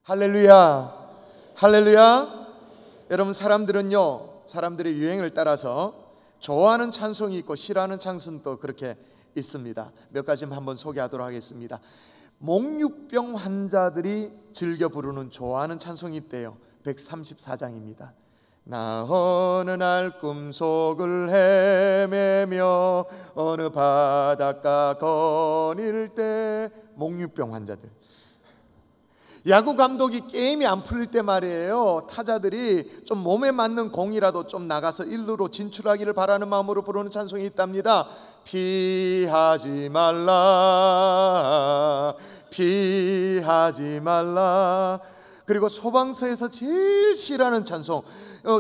할렐루야, 할렐루야. 여러분, 사람들의 유행을 따라서 좋아하는 찬송이 있고 싫어하는 찬송도 그렇게 있습니다. 몇 가지만 한번 소개하도록 하겠습니다. 몽유병 환자들이 즐겨 부르는 좋아하는 찬송이 있대요. 134장입니다. 나 어느 날 꿈속을 헤매며 어느 바닷가 거닐 때. 몽유병 환자들. 야구 감독이 게임이 안 풀릴 때 말이에요, 타자들이 좀 몸에 맞는 공이라도 좀 나가서 1루로 진출하기를 바라는 마음으로 부르는 찬송이 있답니다. 피하지 말라, 피하지 말라. 그리고 소방서에서 제일 싫어하는 찬송,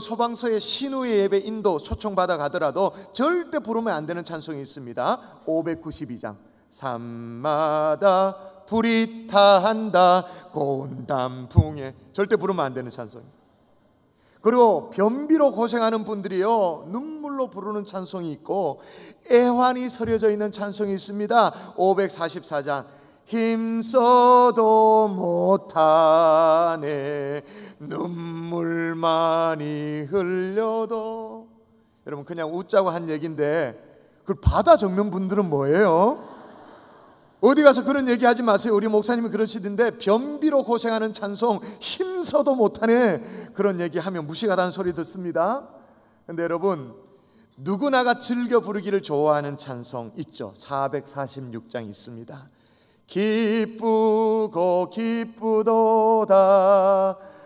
소방서의 신우의 예배 인도 초청받아 가더라도 절대 부르면 안 되는 찬송이 있습니다. 592장. 산마다 불이 타한다 고운 단풍에. 절대 부르면 안 되는 찬송이에요. 그리고 변비로 고생하는 분들이요, 눈물로 부르는 찬송이 있고 애환이 서려져 있는 찬송이 있습니다. 544장. 힘써도 못하네 눈물 많이 흘려도. 여러분, 그냥 웃자고 한 얘기인데 그걸 받아 적는 분들은 뭐예요? 어디 가서 그런 얘기 하지 마세요. 우리 목사님이 그러시던데, 변비로 고생하는 찬송 힘써도 못하네, 그런 얘기하면 무시가다는 소리 듣습니다. 근데 여러분, 누구나가 즐겨 부르기를 좋아하는 찬송 있죠. 446장 있습니다. 기쁘고 기쁘도다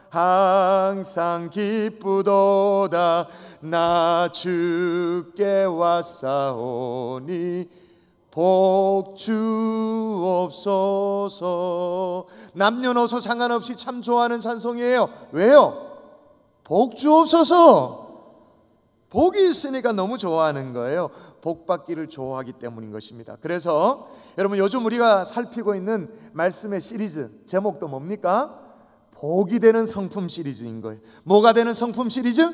항상 기쁘도다 나 주께 왔사오니 복 주옵소서. 남녀노소 상관없이 참 좋아하는 찬송이에요. 왜요? 복 주옵소서. 복이 있으니까 너무 좋아하는 거예요. 복 받기를 좋아하기 때문인 것입니다. 그래서 여러분, 요즘 우리가 살피고 있는 말씀의 시리즈 제목도 뭡니까? 복이 되는 성품 시리즈인 거예요. 뭐가 되는 성품 시리즈?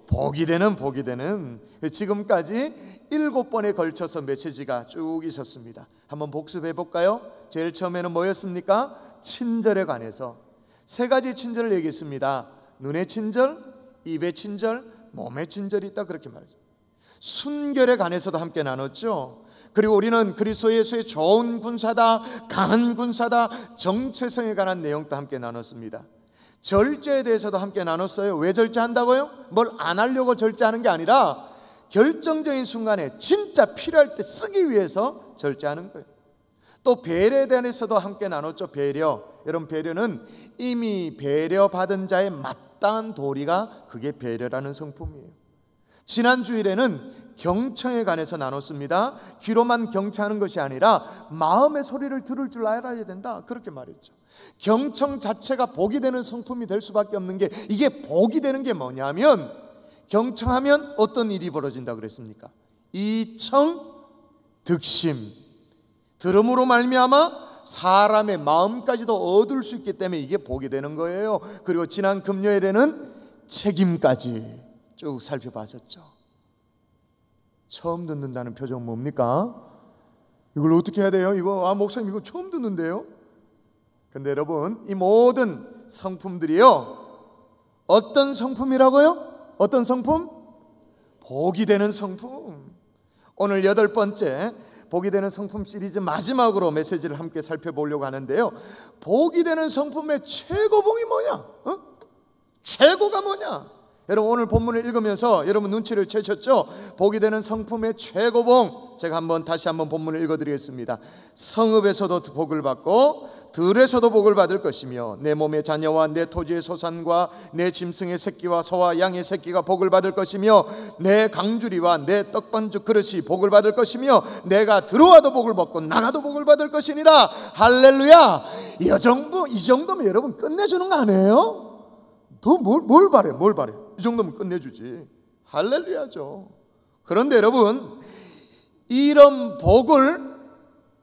복이 되는, 복이 되는. 지금까지 7번에 걸쳐서 메시지가 쭉 있었습니다. 한번 복습해 볼까요? 제일 처음에는 뭐였습니까? 친절에 관해서 3가지 친절을 얘기했습니다. 눈의 친절, 입의 친절, 몸의 친절이 있다, 그렇게 말했습니다. 순결에 관해서도 함께 나눴죠. 그리고 우리는 그리스도 예수의 좋은 군사다, 강한 군사다, 정체성에 관한 내용도 함께 나눴습니다. 절제에 대해서도 함께 나눴어요. 왜 절제한다고요? 뭘 안 하려고 절제하는 게 아니라 결정적인 순간에 진짜 필요할 때 쓰기 위해서 절제하는 거예요. 또 배려에 대해서도 함께 나눴죠. 배려. 여러분, 배려는 이미 배려받은 자의 마땅한 도리가, 그게 배려라는 성품이에요. 지난 주일에는 경청에 관해서 나눴습니다. 귀로만 경청하는 것이 아니라 마음의 소리를 들을 줄 알아야 된다, 그렇게 말했죠. 경청 자체가 복이 되는 성품이 될 수밖에 없는 게, 이게 복이 되는 게 뭐냐면, 경청하면 어떤 일이 벌어진다 그랬습니까? 이청득심. 들음으로 말미암아 사람의 마음까지도 얻을 수 있기 때문에 이게 복이 되는 거예요. 그리고 지난 금요일에는 책임까지 쭉 살펴봤었죠. 처음 듣는다는 표정 뭡니까? 이걸 어떻게 해야 돼요? 이거 목사님 이거 처음 듣는데요? 근데 여러분, 이 모든 성품들이요, 어떤 성품이라고요? 어떤 성품? 복이 되는 성품. 오늘 8번째 복이 되는 성품 시리즈 마지막으로 메시지를 함께 살펴보려고 하는데요, 복이 되는 성품의 최고봉이 뭐냐? 최고가 뭐냐? 여러분, 오늘 본문을 읽으면서 여러분 눈치를 채셨죠? 복이 되는 성품의 최고봉, 제가 다시 한번 본문을 읽어드리겠습니다. 성읍에서도 복을 받고 들에서도 복을 받을 것이며 내 몸의 자녀와 내 토지의 소산과 내 짐승의 새끼와 소와 양의 새끼가 복을 받을 것이며 내 강주리와 내 떡반죽 그릇이 복을 받을 것이며 내가 들어와도 복을 받고 나가도 복을 받을 것이니라. 할렐루야. 이 정도면 여러분 끝내주는 거 아니에요? 더 뭘 바래? 뭘 바래? 이 정도면 끝내주지. 할렐루야죠. 그런데 여러분, 이런 복을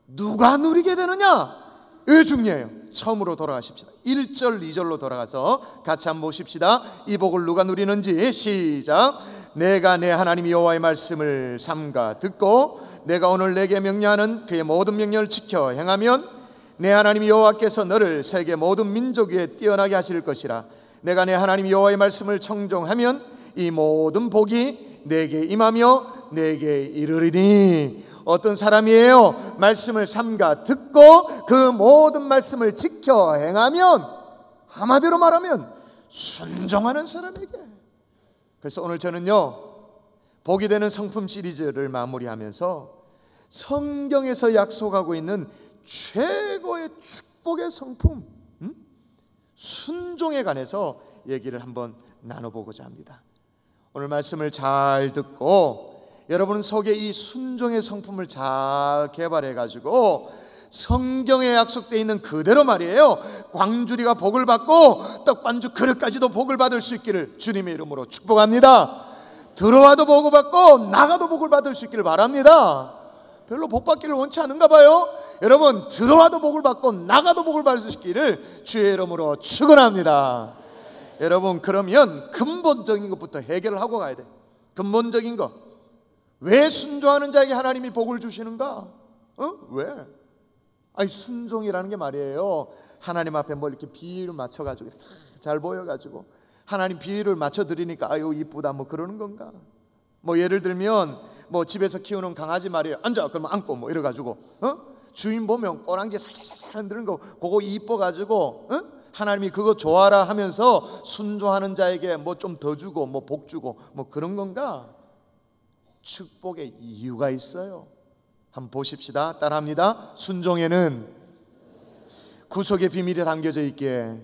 누가 누리게 되느냐? 이게 중요해요. 처음으로 돌아가십시다. 1절 2절로 돌아가서 같이 한번 보십시다. 이 복을 누가 누리는지. 시작. 내가 내 하나님 여호와의 말씀을 삼가 듣고 내가 오늘 내게 명령하는 그의 모든 명령을 지켜 행하면 내 하나님 여호와께서 너를 세계 모든 민족 위에 뛰어나게 하실 것이라. 내가 내 하나님 여호와의 말씀을 청종하면 이 모든 복이 내게 임하며 내게 이르리니. 어떤 사람이에요? 말씀을 삼가 듣고 그 모든 말씀을 지켜 행하면, 한마디로 말하면 순종하는 사람에게. 그래서 오늘 저는요, 복이 되는 성품 시리즈를 마무리하면서 성경에서 약속하고 있는 최고의 축복의 성품, 순종에 관해서 얘기를 한번 나눠보고자 합니다. 오늘 말씀을 잘 듣고 여러분 속에 이 순종의 성품을 잘 개발해가지고 성경에 약속되어 있는 그대로 말이에요, 광주리가 복을 받고 떡반죽 그릇까지도 복을 받을 수 있기를 주님의 이름으로 축복합니다. 들어와도 복을 받고 나가도 복을 받을 수 있기를 바랍니다. 별로 복 받기를 원치 않은가 봐요. 여러분, 들어와도 복을 받고 나가도 복을 받을 수 있기를 주의 이름으로 축원합니다. 여러분, 그러면 근본적인 것부터 해결을 하고 가야 돼. 근본적인 거. 왜 순종하는 자에게 하나님이 복을 주시는가? 왜? 아니, 순종이라는 게 말이에요, 하나님 앞에 뭐 이렇게 비율을 맞춰가지고 잘 보여가지고 하나님 비율을 맞춰드리니까 아유 이쁘다 뭐 그러는 건가? 뭐 예를 들면 뭐 집에서 키우는 강아지 말이에요, 앉아 그러면 앉고 뭐 이래가지고 주인 보면 꼬랑지 살살살살 흔드는 거 그거 이뻐가지고 하나님이 그거 좋아라 하면서 순종하는 자에게 뭐 좀 더 주고 뭐 복 주고 뭐 그런 건가? 축복의 이유가 있어요. 한번 보십시다. 따라합니다. 순종에는 구속의 비밀이 담겨져 있기에.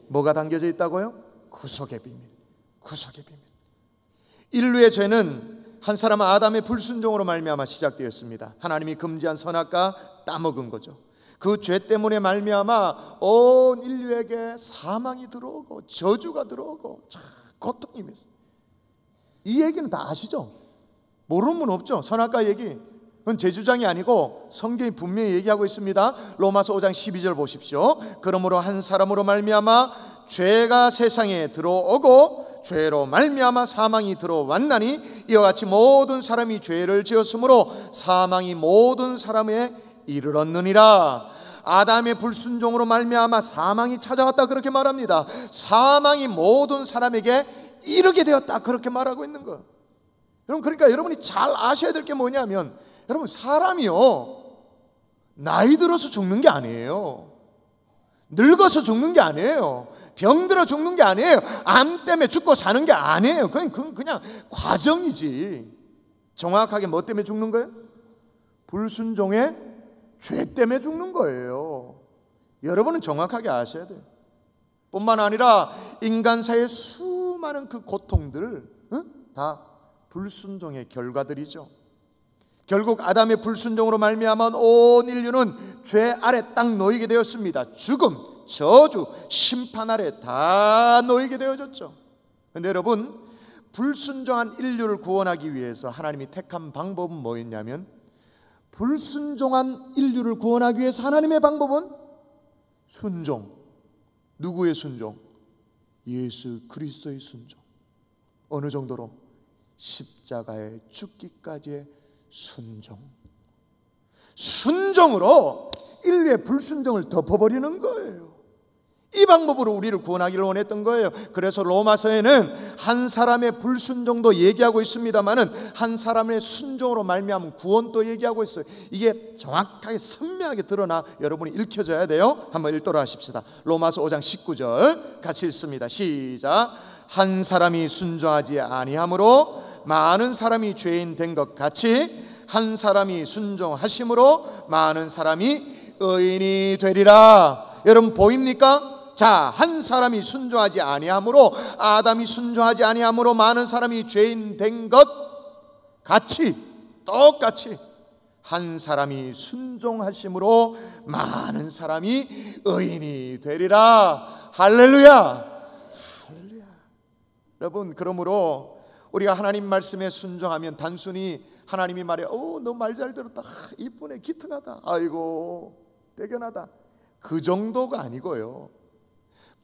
뭐가 담겨져 있다고요? 구속의 비밀. 구속의 비밀. 인류의 죄는 한 사람 아담의 불순종으로 말미암아 시작되었습니다. 하나님이 금지한 선악과 따먹은 거죠. 그 죄 때문에 말미암아 온 인류에게 사망이 들어오고 저주가 들어오고 참 고통이 있어요. 이 얘기는 다 아시죠? 모르는 분 없죠? 선악과 얘기, 그건 제 주장이 아니고 성경이 분명히 얘기하고 있습니다. 로마서 5장 12절 보십시오. 그러므로 한 사람으로 말미암아 죄가 세상에 들어오고 죄로 말미암아 사망이 들어왔나니 이와 같이 모든 사람이 죄를 지었으므로 사망이 모든 사람에 이르렀느니라. 아담의 불순종으로 말미암아 사망이 찾아왔다 그렇게 말합니다. 사망이 모든 사람에게 이르게 되었다 그렇게 말하고 있는 거예요. 여러분, 그러니까 여러분이 잘 아셔야 될 게 뭐냐면, 여러분, 사람이요 나이 들어서 죽는 게 아니에요. 늙어서 죽는 게 아니에요. 병들어 죽는 게 아니에요. 암 때문에 죽고 사는 게 아니에요. 그냥 과정이지. 정확하게 뭐 때문에 죽는 거예요? 불순종의 죄 때문에 죽는 거예요. 여러분은 정확하게 아셔야 돼요. 뿐만 아니라 인간사의 수많은 그 고통들 다 불순종의 결과들이죠. 결국 아담의 불순종으로 말미암아 온 인류는 죄 아래 딱 놓이게 되었습니다. 죽음, 저주, 심판 아래 다 놓이게 되어졌죠. 그런데 여러분, 불순종한 인류를 구원하기 위해서 하나님이 택한 방법은 뭐였냐면, 불순종한 인류를 구원하기 위해서 하나님의 방법은 순종. 누구의 순종? 예수 그리스도의 순종. 어느 정도로? 십자가에 죽기까지의 순종. 순종으로 인류의 불순종을 덮어버리는 거예요. 이 방법으로 우리를 구원하기를 원했던 거예요. 그래서 로마서에는 한 사람의 불순종도 얘기하고 있습니다만은 한 사람의 순종으로 말미암은 구원도 얘기하고 있어요. 이게 정확하게 선명하게 드러나 여러분이 읽혀져야 돼요. 한번 읽도록 하십시다. 로마서 5장 19절 같이 읽습니다. 시작. 한 사람이 순종하지 아니함으로 많은 사람이 죄인 된 것 같이 한 사람이 순종하심으로 많은 사람이 의인이 되리라. 여러분 보입니까? 자, 한 사람이 순종하지 아니함으로, 아담이 순종하지 아니함으로 많은 사람이 죄인 된 것 같이, 똑같이 한 사람이 순종하심으로 많은 사람이 의인이 되리라. 할렐루야. 할렐루야. 여러분, 그러므로 우리가 하나님 말씀에 순종하면 단순히 하나님이 말해, 너 말 잘 들었다, 이쁘네, 기특하다, 아이고 대견하다, 그 정도가 아니고요,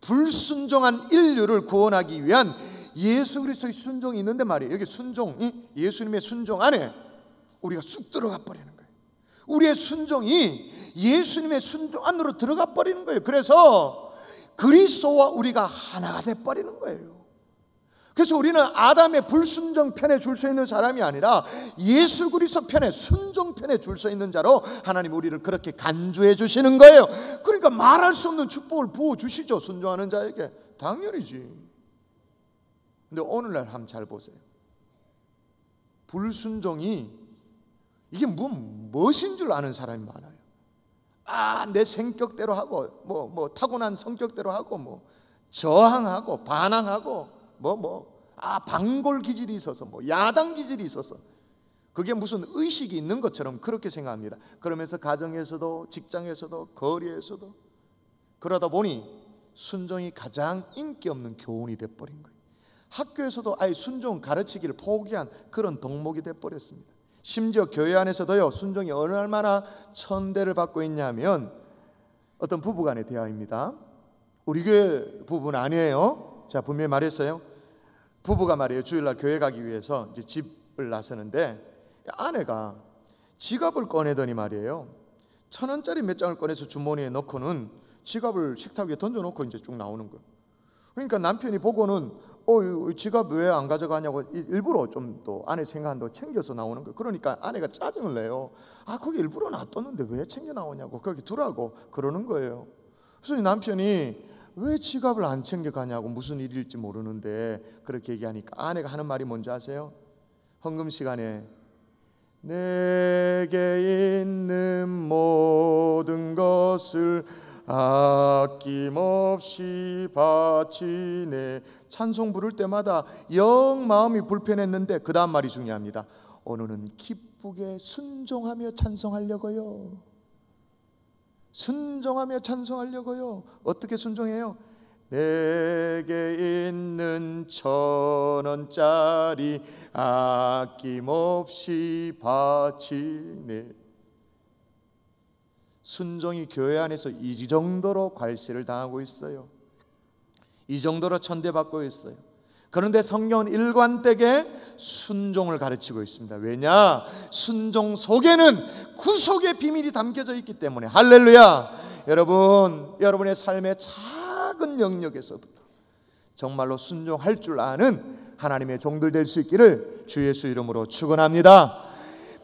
불순종한 인류를 구원하기 위한 예수 그리스도의 순종이 있는데 말이에요. 여기 순종이 예수님의 순종 안에 우리가 쑥 들어가 버리는 거예요. 우리의 순종이 예수님의 순종 안으로 들어가 버리는 거예요. 그래서 그리스도와 우리가 하나가 돼 버리는 거예요. 그래서 우리는 아담의 불순종 편에 줄 수 있는 사람이 아니라 예수 그리스도 편에, 순종 편에 줄 수 있는 자로 하나님 우리를 그렇게 간주해 주시는 거예요. 그러니까 말할 수 없는 축복을 부어 주시죠, 순종하는 자에게. 당연히지. 근데 오늘날 한번 잘 보세요. 불순종이 이게 무엇인 줄 아는 사람이 많아요. 내 성격대로 하고 타고난 성격대로 하고 저항하고 반항하고 방골 기질이 있어서 야당 기질이 있어서 그게 무슨 의식이 있는 것처럼 그렇게 생각합니다. 그러면서 가정에서도 직장에서도 거리에서도 그러다 보니 순종이 가장 인기 없는 교훈이 돼버린 거예요. 학교에서도 아예 순종 가르치기를 포기한 그런 덕목이 돼버렸습니다. 심지어 교회 안에서도요, 순종이 얼마나 천대를 받고 있냐면 어떤 부부간의 대화입니다. 우리 교회 부부는 아니에요. 자, 분명히 말했어요. 부부가 말이에요, 주일날 교회 가기 위해서 이제 집을 나서는데 아내가 지갑을 꺼내더니 말이에요, 1,000원짜리 몇 장을 꺼내서 주머니에 넣고는 지갑을 식탁 위에 던져놓고 이제 쭉 나오는 거예요. 그러니까 남편이 보고는 지갑 왜 안 가져가냐고 일부러 좀 또 아내 생각한다고 챙겨서 나오는 거예요. 그러니까 아내가 짜증을 내요. 거기 일부러 놔뒀는데 왜 챙겨 나오냐고, 거기 두라고 그러는 거예요. 그래서 남편이 왜 지갑을 안 챙겨가냐고, 무슨 일일지 모르는데 그렇게 얘기하니까 아내가 하는 말이 뭔지 아세요? 헌금 시간에 내게 있는 모든 것을 아낌없이 바치네. 찬송 부를 때마다 영 마음이 불편했는데 그 다음 말이 중요합니다. 오늘은 기쁘게 순종하며 찬송하려고요. 순종하며 찬송하려고요. 어떻게 순종해요? 내게 있는 1,000원짜리 아낌없이 바치네. 순종이 교회 안에서 이 정도로 괄시를 당하고 있어요. 이 정도로 천대받고 있어요. 그런데 성경은 일관되게 순종을 가르치고 있습니다. 왜냐? 순종 속에는 구속의 비밀이 담겨져 있기 때문에. 할렐루야. 여러분의 삶의 작은 영역에서부터 정말로 순종할 줄 아는 하나님의 종들 될 수 있기를 주 예수 이름으로 축원합니다.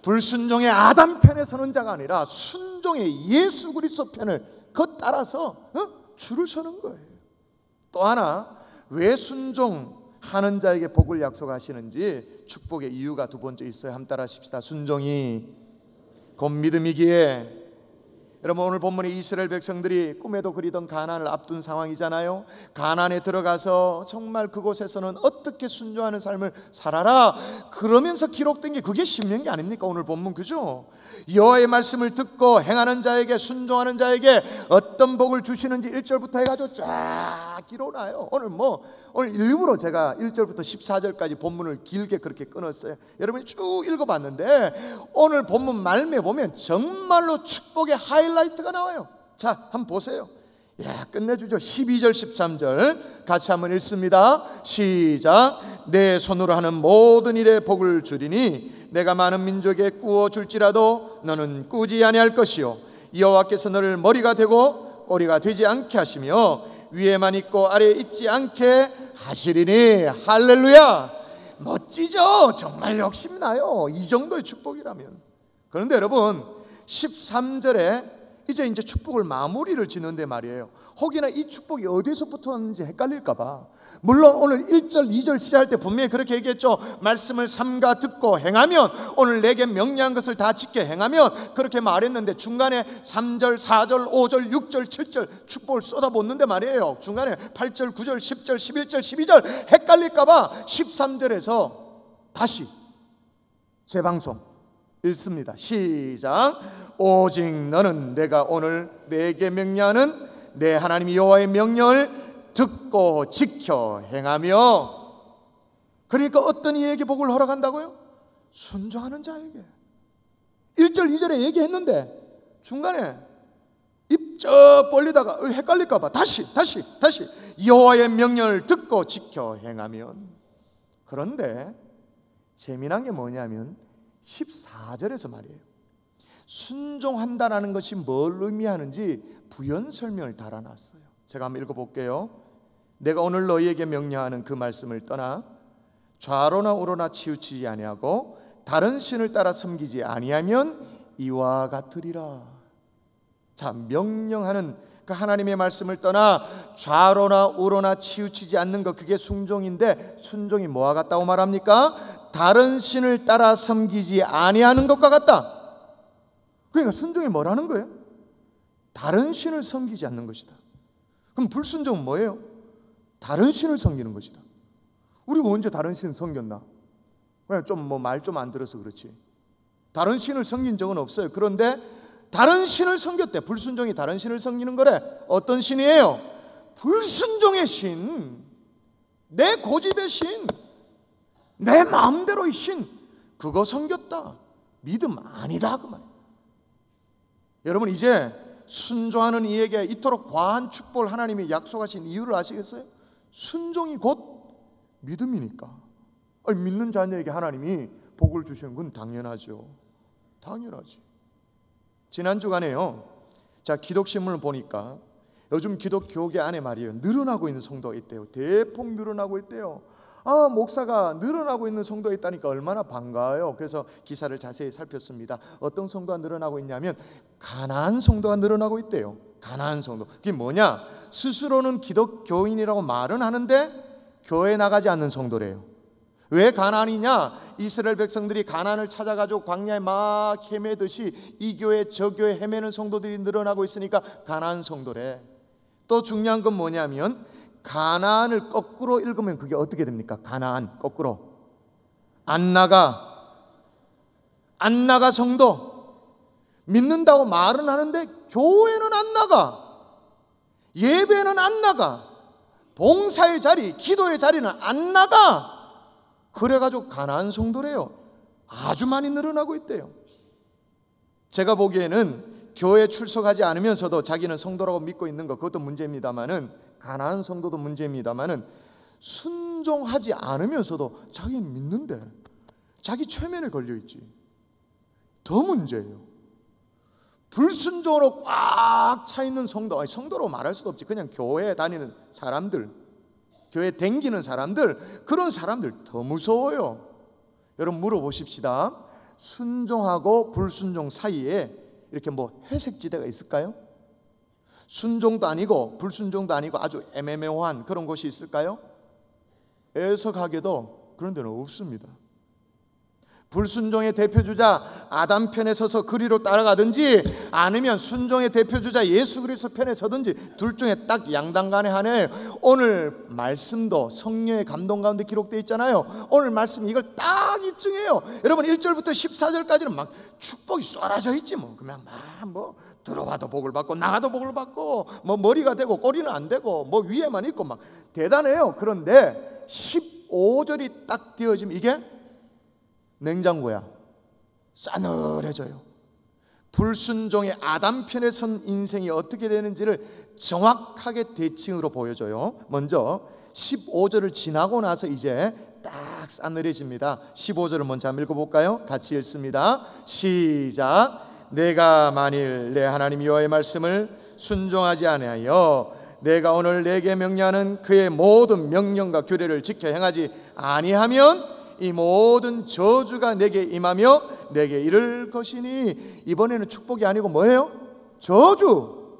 불순종의 아담 편에 서는 자가 아니라 순종의 예수 그리스도 편을 따라서 줄을 서는 거예요. 또 하나, 왜 순종하는 자에게 복을 약속하시는지 축복의 이유가 두 번째 있어요. 한번 따라하십시다. 순종이 곧 믿음이기에. 여러분, 오늘 본문에 이스라엘 백성들이 꿈에도 그리던 가나안을 앞둔 상황이잖아요. 가나안에 들어가서 정말 그곳에서는 어떻게 순종하는 삶을 살아라 그러면서 기록된 게 그게 신명기 아닙니까? 오늘 본문, 그죠? 여호와의 말씀을 듣고 행하는 자에게, 순종하는 자에게 어떤 복을 주시는지 1절부터 해가지고 쫙 기록나요. 오늘 일부러 제가 1절부터 14절까지 본문을 길게 그렇게 끊었어요. 여러분이 쭉 읽어봤는데 오늘 본문 말미에 보면 정말로 축복의 하이라이트가 나와요. 자, 한번 보세요. 끝내주죠. 12절 13절 같이 한번 읽습니다. 시작. 내 손으로 하는 모든 일에 복을 주리니 내가 많은 민족에 꾸어 줄지라도 너는 꾸지 아니할 것이요 여호와께서 너를 머리가 되고 꼬리가 되지 않게 하시며 위에만 있고 아래에 있지 않게 하시리니. 할렐루야. 멋지죠? 정말 욕심나요, 이 정도의 축복이라면. 그런데 여러분, 13절에 이제 축복을 마무리를 짓는데 말이에요. 혹이나 이 축복이 어디서부터 왔는지 헷갈릴까봐. 물론 오늘 1절 2절 시작할 때 분명히 그렇게 얘기했죠. 말씀을 삼가 듣고 행하면, 오늘 내게 명령한 것을 다 지켜 행하면, 그렇게 말했는데 중간에 3절 4절 5절 6절 7절 축복을 쏟아붓는데 말이에요. 중간에 8절 9절 10절 11절 12절 헷갈릴까봐 13절에서 다시 재방송 읽습니다. 시작. 오직 너는 내가 오늘 내게 명령하는 내 하나님 여호와의 명령을 듣고 지켜 행하며. 그러니까 어떤 이에게 복을 허락한다고요? 순종하는 자에게. 1절 2절에 얘기했는데 중간에 입 쩍 벌리다가 헷갈릴까봐 다시 여호와의 명령을 듣고 지켜 행하면. 그런데 재미난 게 뭐냐면 14절에서 말이에요. 순종한다라는 것이 뭘 의미하는지 부연 설명을 달아놨어요. 제가 한번 읽어볼게요. 내가 오늘 너희에게 명령하는 그 말씀을 떠나 좌로나 우로나 치우치지 아니하고 다른 신을 따라 섬기지 아니하면 이와 같으리라. 자, 명령하는 그 하나님의 말씀을 떠나 좌로나 우로나 치우치지 않는 것, 그게 순종인데, 순종이 뭐와 같다고 말합니까? 다른 신을 따라 섬기지 아니하는 것과 같다. 그러니까 순종이 뭐라는 거예요? 다른 신을 섬기지 않는 것이다. 그럼 불순종은 뭐예요? 다른 신을 섬기는 것이다. 우리가 언제 다른 신 섬겼나? 좀 말 좀 안 들어서 그렇지. 다른 신을 섬긴 적은 없어요. 그런데 다른 신을 섬겼대. 불순종이 다른 신을 섬기는 거래. 어떤 신이에요? 불순종의 신, 내 고집의 신, 내 마음대로의 신, 그거 섬겼다. 믿음 아니다 그 말이에요. 여러분, 이제 순종하는 이에게 이토록 과한 축복을 하나님이 약속하신 이유를 아시겠어요? 순종이 곧 믿음이니까. 믿는 자녀에게 하나님이 복을 주시는 건 당연하죠. 당연하지. 지난 주간에요, 자, 기독신문을 보니까 요즘 기독교계 안에 말이에요, 늘어나고 있는 성도가 있대요. 대폭 늘어나고 있대요. 목사가 늘어나고 있는 성도가 있다니까 얼마나 반가워요. 그래서 기사를 자세히 살폈습니다. 어떤 성도가 늘어나고 있냐면 가난한 성도가 늘어나고 있대요. 가난한 성도. 그게 뭐냐? 스스로는 기독교인이라고 말은 하는데 교회 나가지 않는 성도래요. 왜 가난이냐? 이스라엘 백성들이 가난을 찾아가지고 광야에 막 헤매듯이 이 교회 저 교회 헤매는 성도들이 늘어나고 있으니까 가난한 성도래. 또 중요한 건 뭐냐면 가나안을 거꾸로 읽으면 그게 어떻게 됩니까? 가나안 거꾸로 안 나가 성도. 믿는다고 말은 하는데 교회는 안 나가, 예배는 안 나가, 봉사의 자리, 기도의 자리는 안 나가. 그래가지고 가나안 성도래요. 아주 많이 늘어나고 있대요. 제가 보기에는 교회 출석하지 않으면서도 자기는 성도라고 믿고 있는 것, 그것도 문제입니다만은, 가난한 성도도 문제입니다만은, 순종하지 않으면서도 자기는 믿는데 자기 최면에 걸려있지. 더 문제예요. 불순종으로 꽉 차있는 성도, 아니 성도라고 말할 수도 없지, 그냥 교회 다니는 사람들, 교회 댕기는 사람들, 그런 사람들 더 무서워요. 여러분 물어보십시다. 순종하고 불순종 사이에 이렇게 뭐 회색지대가 있을까요? 순종도 아니고 불순종도 아니고 아주 애매모호한 그런 곳이 있을까요? 애석하게도 그런 데는 없습니다. 불순종의 대표주자 아담 편에 서서 그리로 따라가든지, 아니면 순종의 대표주자 예수 그리스도 편에 서든지, 둘 중에 딱 양당간에 하나예요. 오늘 말씀도 성령의 감동 가운데 기록되어 있잖아요. 오늘 말씀 이걸 딱 입증해요. 여러분 1절부터 14절까지는 막 축복이 쏟아져 있지 뭐. 그냥 막 들어가도 복을 받고 나가도 복을 받고, 머리가 되고 꼬리는 안 되고 위에만 있고 막 대단해요. 그런데 15절이 딱 되어지면 이게 냉장고야. 싸늘해져요. 불순종의 아담 편에 선 인생이 어떻게 되는지를 정확하게 대칭으로 보여줘요. 먼저 15절을 지나고 나서 이제 딱 싸늘해집니다. 15절을 먼저 한번 읽어볼까요? 같이 읽습니다. 시작. 내가 만일 내 하나님 여호와의 말씀을 순종하지 아니하여 내가 오늘 내게 명령하는 그의 모든 명령과 규례를 지켜 행하지 아니하면 이 모든 저주가 내게 임하며 내게 이를 것이니. 이번에는 축복이 아니고 뭐예요? 저주.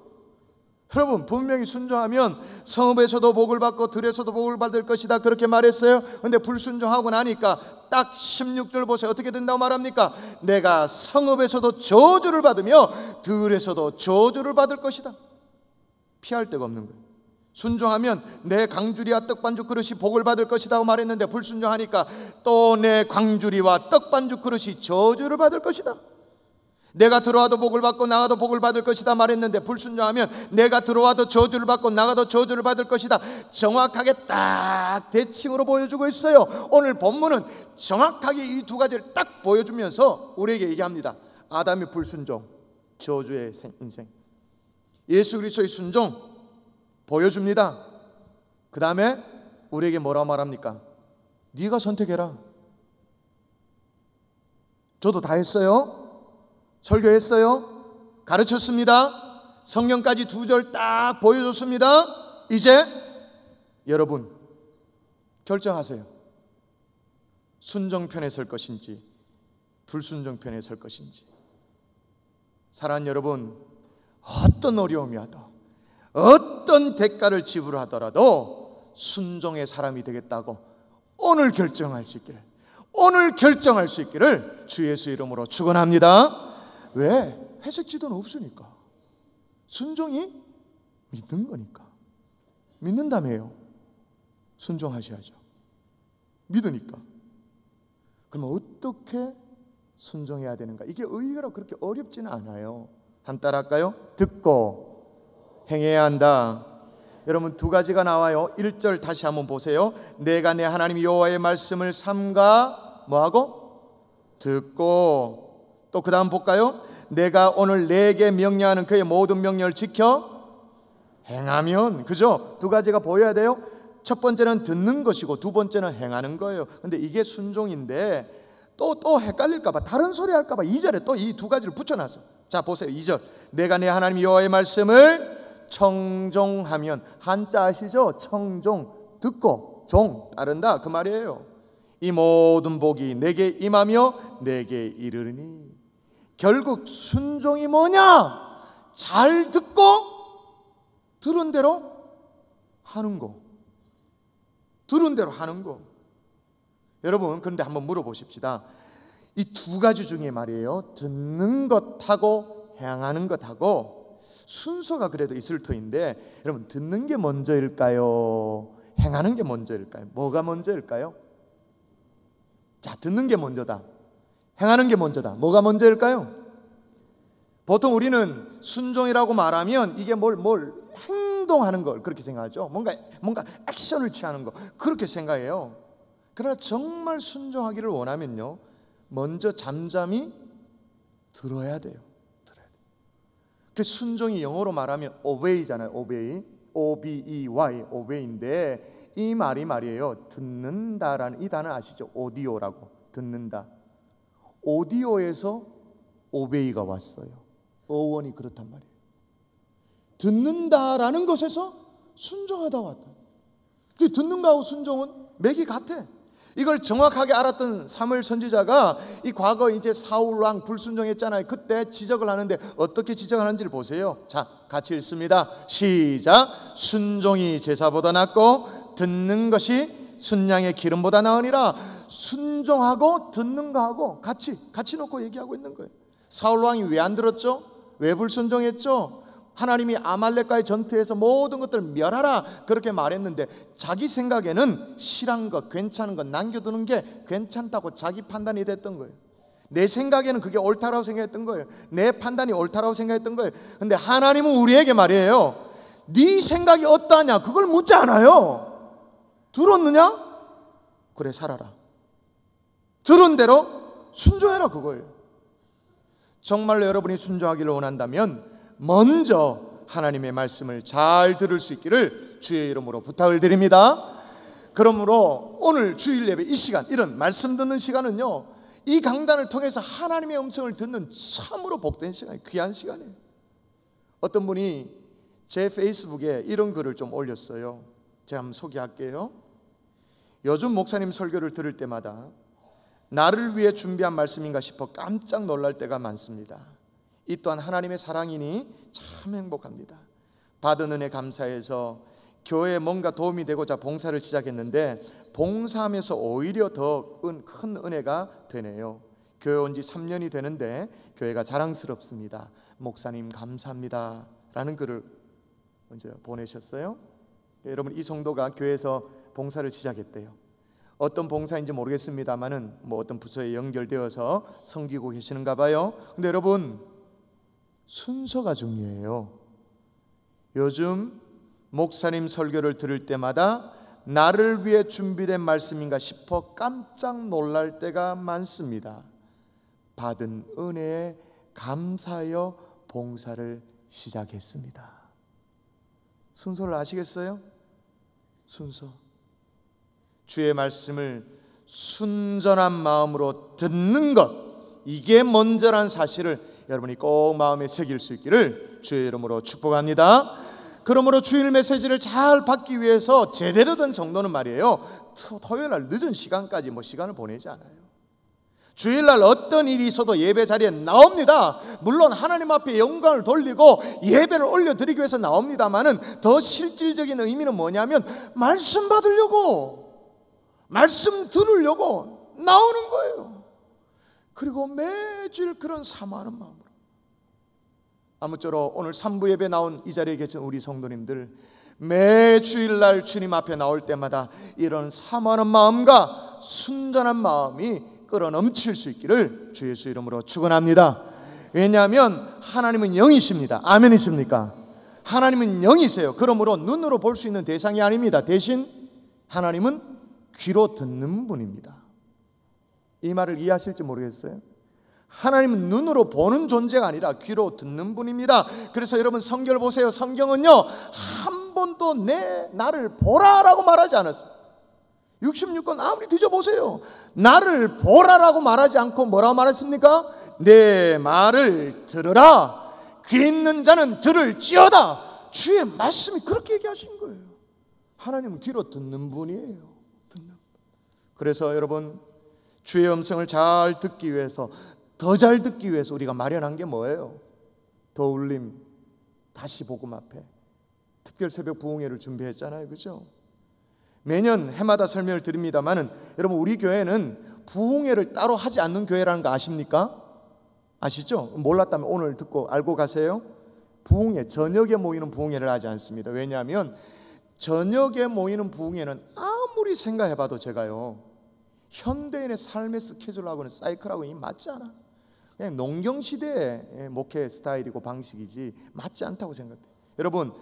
여러분 분명히 순종하면 성읍에서도 복을 받고 들에서도 복을 받을 것이다, 그렇게 말했어요. 그런데 불순종하고 나니까 딱 16절 보세요. 어떻게 된다고 말합니까? 내가 성읍에서도 저주를 받으며 들에서도 저주를 받을 것이다. 피할 데가 없는 거예요. 순종하면 내 강주리와 떡반죽 그릇이 복을 받을 것이라고 말했는데, 불순종하니까 또 내 강주리와 떡반죽 그릇이 저주를 받을 것이다. 내가 들어와도 복을 받고 나가도 복을 받을 것이다 말했는데, 불순종하면 내가 들어와도 저주를 받고 나가도 저주를 받을 것이다. 정확하게 딱 대칭으로 보여주고 있어요. 오늘 본문은 정확하게 이 두 가지를 딱 보여주면서 우리에게 얘기합니다. 아담의 불순종, 저주의 인생, 예수 그리스도의 순종 보여줍니다. 그 다음에 우리에게 뭐라 말합니까? 네가 선택해라. 저도 다 했어요. 설교했어요. 가르쳤습니다. 성경까지 2절 딱 보여줬습니다. 이제 여러분 결정하세요. 순종편에 설 것인지 불순종편에 설 것인지. 사랑하는 여러분, 어떤 어려움이 와도 어떤 대가를 지불하더라도 순종의 사람이 되겠다고 오늘 결정할 수 있기를 주 예수 이름으로 축원합니다. 왜? 회색 지도는 없으니까. 순종이 믿는 거니까. 믿는다며요. 순종하셔야죠. 믿으니까. 그러면 어떻게 순종해야 되는가? 이게 의외로 그렇게 어렵지는 않아요. 한 따라 할까요? 듣고 행해야 한다. 여러분 2가지가 나와요. 1절 다시 한번 보세요. 내가 내 하나님 여호와의 말씀을 삼가 뭐하고? 듣고. 또 그 다음 볼까요? 내가 오늘 내게 명령하는 그의 모든 명령을 지켜 행하면. 그죠? 2가지가 보여야 돼요. 첫 번째는 듣는 것이고 두 번째는 행하는 거예요. 근데 이게 순종인데 또 헷갈릴까봐 다른 소리 할까봐 2절에 또 이 2가지를 붙여놨어. 자 보세요. 2절 내가 내 하나님 여호와의 말씀을 청종하면. 한자 아시죠? 청종, 듣고 종 따른다 그 말이에요. 이 모든 복이 내게 임하며 내게 이르리니. 결국 순종이 뭐냐? 잘 듣고 들은 대로 하는 거. 들은 대로 하는 거. 여러분 그런데 한번 물어보십시다. 이 2가지 중에 말이에요, 듣는 것하고 행하는 것하고 순서가 그래도 있을 터인데, 여러분 듣는 게 먼저일까요? 행하는 게 먼저일까요? 뭐가 먼저일까요? 자, 듣는 게 먼저다, 행하는 게 먼저다. 뭐가 먼저일까요? 보통 우리는 순종이라고 말하면 이게 뭘 행동하는 걸 그렇게 생각하죠. 뭔가 액션을 취하는 거 그렇게 생각해요. 그러나 정말 순종하기를 원하면요, 먼저 잠잠히 들어야 돼요. 그 순종이 영어로 말하면 obey잖아요. obey, O-B-E-Y, obey인데 이 말이 말이에요, 듣는다라는 이 단어 아시죠? 오디오라고. 듣는다. 오디오에서 obey가 왔어요. 어원이 그렇단 말이에요. 듣는다라는 것에서 순종하다 왔다. 그 듣는 거하고 순종은 맥이 같아. 이걸 정확하게 알았던 사무엘 선지자가 이 과거 이제 사울 왕 불순종했잖아요. 그때 지적을 하는데 어떻게 지적하는지를 보세요. 자, 같이 읽습니다. 시작. 순종이 제사보다 낫고 듣는 것이 순양의 기름보다 나으니라. 순종하고 듣는 거하고 같이 놓고 얘기하고 있는 거예요. 사울 왕이 왜 안 들었죠? 왜 불순종했죠? 하나님이 아말렉과의 전투에서 모든 것들을 멸하라 그렇게 말했는데 자기 생각에는 실한 것, 괜찮은 것 남겨두는 게 괜찮다고 자기 판단이 됐던 거예요. 내 생각에는 그게 옳다라고 생각했던 거예요. 내 판단이 옳다라고 생각했던 거예요. 근데 하나님은 우리에게 말이에요, 네 생각이 어떠하냐 그걸 묻지 않아요. 들었느냐? 그래 살아라. 들은 대로 순종해라 그거예요. 정말로 여러분이 순종하기를 원한다면 먼저 하나님의 말씀을 잘 들을 수 있기를 주의 이름으로 부탁을 드립니다. 그러므로 오늘 주일 예배 이 시간, 이런 말씀 듣는 시간은요, 이 강단을 통해서 하나님의 음성을 듣는 참으로 복된 시간이에요. 귀한 시간이에요. 어떤 분이 제 페이스북에 이런 글을 좀 올렸어요. 제가 한번 소개할게요. 요즘 목사님 설교를 들을 때마다 나를 위해 준비한 말씀인가 싶어 깜짝 놀랄 때가 많습니다. 이 또한 하나님의 사랑이니 참 행복합니다. 받은 은혜 감사해서 교회에 뭔가 도움이 되고자 봉사를 시작했는데 봉사하면서 오히려 더 큰 은혜가 되네요. 교회 온 지 3년이 되는데 교회가 자랑스럽습니다. 목사님 감사합니다 라는 글을 먼저 보내셨어요. 여러분 이 성도가 교회에서 봉사를 시작했대요. 어떤 봉사인지 모르겠습니다만은 어떤 부서에 연결되어서 섬기고 계시는가 봐요. 근데 여러분 순서가 중요해요. 요즘 목사님 설교를 들을 때마다 나를 위해 준비된 말씀인가 싶어 깜짝 놀랄 때가 많습니다. 받은 은혜에 감사하여 봉사를 시작했습니다. 순서를 아시겠어요? 순서. 주의 말씀을 순전한 마음으로 듣는 것, 이게 먼저란 사실을 여러분이 꼭 마음에 새길 수 있기를 주의 이름으로 축복합니다. 그러므로 주일 메시지를 잘 받기 위해서 제대로 된 성도는 말이에요, 토요일날 늦은 시간까지 시간을 보내지 않아요. 주일날 어떤 일이 있어도 예배 자리에 나옵니다. 물론 하나님 앞에 영광을 돌리고 예배를 올려드리기 위해서 나옵니다만은 더 실질적인 의미는 뭐냐면 말씀 받으려고, 말씀 들으려고 나오는 거예요. 그리고 매주일 그런 사모하는 마음으로. 아무쪼록 오늘 3부 예배 나온 이 자리에 계신 우리 성도님들, 매주일날 주님 앞에 나올 때마다 이런 사모하는 마음과 순전한 마음이 끌어넘칠 수 있기를 주 예수 이름으로 축원합니다. 왜냐하면 하나님은 영이십니다. 아멘이십니까? 하나님은 영이세요. 그러므로 눈으로 볼 수 있는 대상이 아닙니다. 대신 하나님은 귀로 듣는 분입니다. 이 말을 이해하실지 모르겠어요. 하나님은 눈으로 보는 존재가 아니라 귀로 듣는 분입니다. 그래서 여러분 성경을 보세요. 성경은요 한 번도 나를 보라라고 말하지 않았어요. 66권 아무리 뒤져보세요. 나를 보라라고 말하지 않고 뭐라고 말했습니까? 내 말을 들으라. 귀 있는 자는 들을지어다. 주의 말씀이 그렇게 얘기하신 거예요. 하나님은 귀로 듣는 분이에요. 그래서 여러분 주의 음성을 잘 듣기 위해서, 더 잘 듣기 위해서 우리가 마련한 게 뭐예요? 더 울림 다시 복음 앞에 특별 새벽 부흥회를 준비했잖아요. 그죠? 매년 해마다 설명을 드립니다만은 여러분 우리 교회는 부흥회를 따로 하지 않는 교회라는 거 아십니까? 아시죠? 몰랐다면 오늘 듣고 알고 가세요. 부흥회, 저녁에 모이는 부흥회를 하지 않습니다. 왜냐하면 저녁에 모이는 부흥회는 아무리 생각해봐도 제가요 현대인의 삶의 스케줄하고는 사이클하고는 맞지 않아. 그냥 농경시대의 목회 스타일이고 방식이지 맞지 않다고 생각해요. 여러분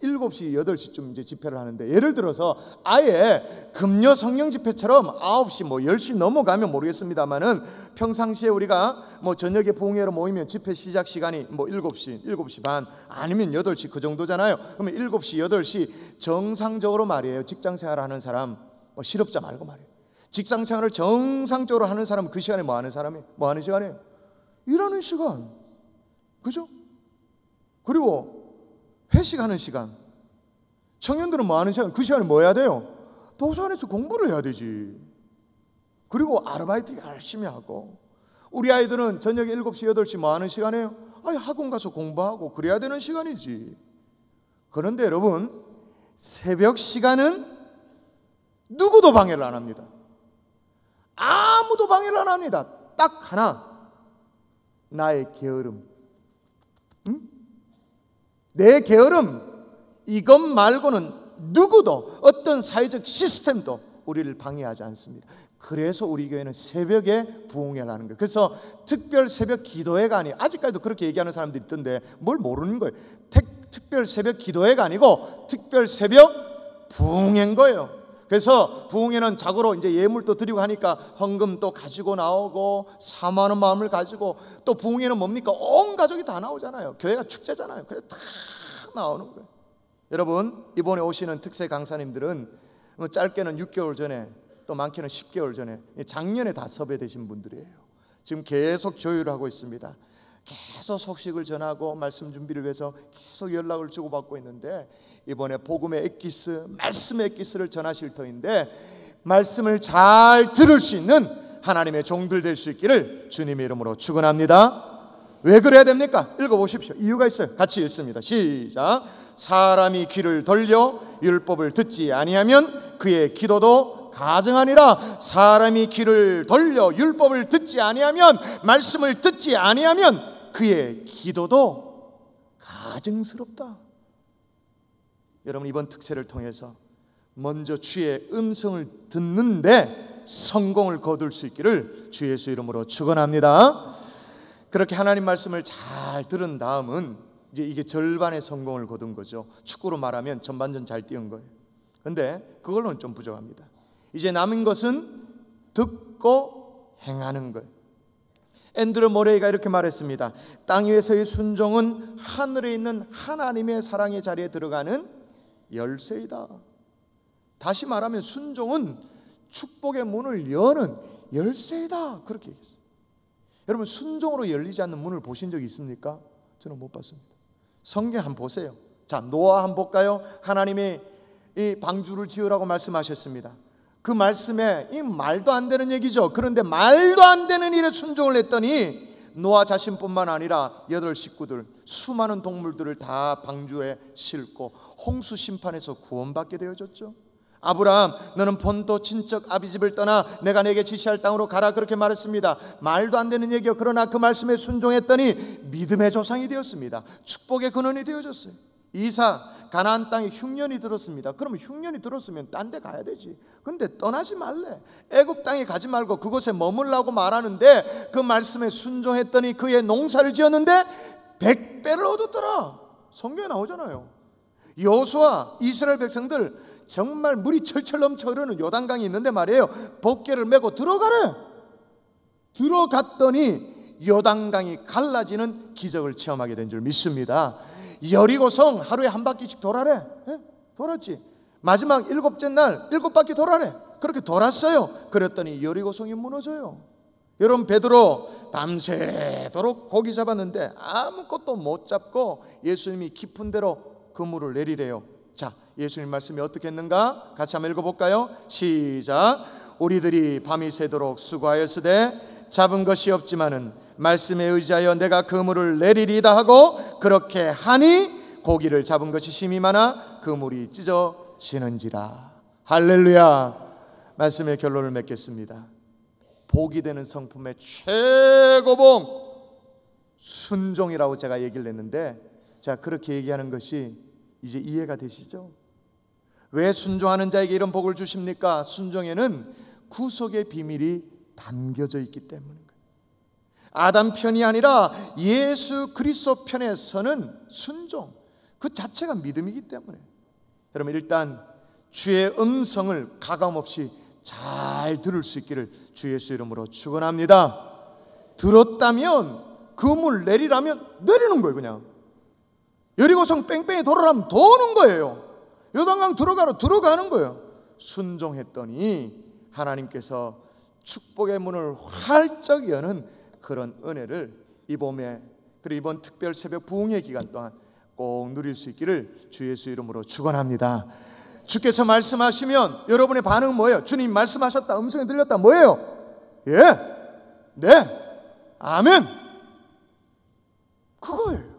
7시, 8시쯤 이제 집회를 하는데, 예를 들어서 아예 금요 성령 집회처럼 9시, 10시 넘어가면 모르겠습니다만은 평상시에 우리가 저녁에 부흥회로 모이면 집회 시작 시간이 7시, 7시 반 아니면 8시 그 정도잖아요. 그러면 7시, 8시 정상적으로 말이에요. 직장 생활을 하는 사람, 실업자 말고 말이에요. 직장 생활을 정상적으로 하는 사람은 그 시간에 뭐 하는 사람이? 뭐 하는 시간이에요? 일하는 시간. 그죠? 그리고 회식하는 시간. 청년들은 뭐 하는 시간? 그 시간에 뭐 해야 돼요? 도서관에서 공부를 해야 되지. 그리고 아르바이트 열심히 하고. 우리 아이들은 저녁에 7시, 8시 뭐 하는 시간이에요? 학원 가서 공부하고 그래야 되는 시간이지. 그런데 여러분 새벽 시간은 누구도 방해를 안 합니다. 아무도 방해를 안 합니다. 딱 하나, 나의 게으름. 내 게으름, 이것 말고는 누구도, 어떤 사회적 시스템도 우리를 방해하지 않습니다. 그래서 우리 교회는 새벽에 부흥회를 하는 거예요. 그래서 특별 새벽 기도회가 아니에요. 아직까지도 그렇게 얘기하는 사람들이 있던데 뭘 모르는 거예요. 특별 새벽 기도회가 아니고 특별 새벽 부흥회인 거예요. 그래서 부흥회는 자고로 이제 예물도 드리고 하니까 헌금도 가지고 나오고 사모하는 마음을 가지고, 또 부흥회는 뭡니까? 온 가족이 다 나오잖아요. 교회가 축제잖아요. 그래서 다 나오는 거예요. 여러분 이번에 오시는 특세 강사님들은 짧게는 6개월 전에, 또 많게는 10개월 전에, 작년에 다 섭외되신 분들이에요. 지금 계속 조율을 하고 있습니다. 계속 소식을 전하고 말씀 준비를 위해서 계속 연락을 주고받고 있는데, 이번에 복음의 엑기스, 말씀의 엑기스를 전하실 터인데 말씀을 잘 들을 수 있는 하나님의 종들 될 수 있기를 주님의 이름으로 축원합니다. 왜 그래야 됩니까? 읽어보십시오. 이유가 있어요. 같이 읽습니다. 시작. 사람이 귀를 돌려 율법을 듣지 아니하면 그의 기도도 가증하니라. 사람이 귀를 돌려 율법을 듣지 아니하면, 말씀을 듣지 아니하면 그의 기도도 가증스럽다. 여러분 이번 특세를 통해서 먼저 주의 음성을 듣는데 성공을 거둘 수 있기를 주 예수 이름으로 축원합니다. 그렇게 하나님 말씀을 잘 들은 다음은 이제 이게 절반의 성공을 거둔 거죠. 축구로 말하면 전반전 잘 뛰은 거예요. 근데 그걸로는 좀 부족합니다. 이제 남은 것은 듣고 행하는 거예요. 앤드루 모레이가 이렇게 말했습니다. 땅 위에서의 순종은 하늘에 있는 하나님의 사랑의 자리에 들어가는 열쇠이다. 다시 말하면 순종은 축복의 문을 여는 열쇠이다. 그렇게 얘기했어요. 여러분 순종으로 열리지 않는 문을 보신 적이 있습니까? 저는 못 봤습니다. 성경 한번 보세요. 자, 노아 한번 볼까요? 하나님이 이 방주를 지으라고 말씀하셨습니다. 그 말씀에 이 말도 안 되는 얘기죠. 그런데 말도 안 되는 일에 순종을 했더니 노아 자신뿐만 아니라 8 식구들, 수많은 동물들을 다 방주에 싣고 홍수 심판에서 구원받게 되어졌죠. 아브라함, 너는 본토 친척 아비집을 떠나 내가 내게 지시할 땅으로 가라, 그렇게 말했습니다. 말도 안 되는 얘기요. 그러나 그 말씀에 순종했더니 믿음의 조상이 되었습니다. 축복의 근원이 되어졌어요. 이삭, 가나안 땅에 흉년이 들었습니다. 그러면 흉년이 들었으면 딴 데 가야 되지. 근데 떠나지 말래. 애굽 땅에 가지 말고 그곳에 머물라고 말하는데 그 말씀에 순종했더니 그의 농사를 지었는데 100배를 얻었더라. 성경에 나오잖아요. 여호수아, 이스라엘 백성들 정말 물이 철철 넘쳐 흐르는 요단강이 있는데 말이에요, 법궤를 메고 들어가래. 들어갔더니 요단강이 갈라지는 기적을 체험하게 된 줄 믿습니다. 여리고성 하루에 한 바퀴씩 돌아래. 돌았지. 마지막 7째 날 7바퀴 돌아래. 그렇게 돌았어요. 그랬더니 여리고성이 무너져요. 여러분, 베드로 밤새도록 고기 잡았는데 아무것도 못 잡고 예수님이 깊은 데로 그물을 내리래요. 자, 예수님 말씀이 어떻게 했는가? 같이 한번 읽어볼까요? 시작. 우리들이 밤이 새도록 수고하였으되 잡은 것이 없지만은 말씀에 의지하여 내가 그물을 내리리다 하고 그렇게 하니 고기를 잡은 것이 심히 많아 그물이 찢어지는지라. 할렐루야. 말씀의 결론을 맺겠습니다. 복이 되는 성품의 최고봉 순종이라고 제가 얘기를 했는데, 자, 그렇게 얘기하는 것이 이제 이해가 되시죠? 왜 순종하는 자에게 이런 복을 주십니까? 순종에는 구속의 비밀이 담겨져 있기 때문인 거예요. 아담 편이 아니라 예수 그리스도 편에 서는 순종, 그 자체가 믿음이기 때문에 여러분, 일단 주의 음성을 가감없이 잘 들을 수 있기를 주 예수 이름으로 축원합니다. 들었다면 그물 내리라면 내리는 거예요. 그냥 여리고성 뺑뺑이 돌아라면 도는 거예요. 요단강 들어가라 들어가는 거예요. 순종했더니 하나님께서 축복의 문을 활짝 여는 그런 은혜를 이 봄에, 그리고 이번 특별 새벽 부흥의 기간 동안 꼭 누릴 수 있기를 주 예수 이름으로 축원합니다. 주께서 말씀하시면 여러분의 반응은 뭐예요? 주님 말씀하셨다, 음성이 들렸다, 뭐예요? 예, 네, 아멘, 그거예요.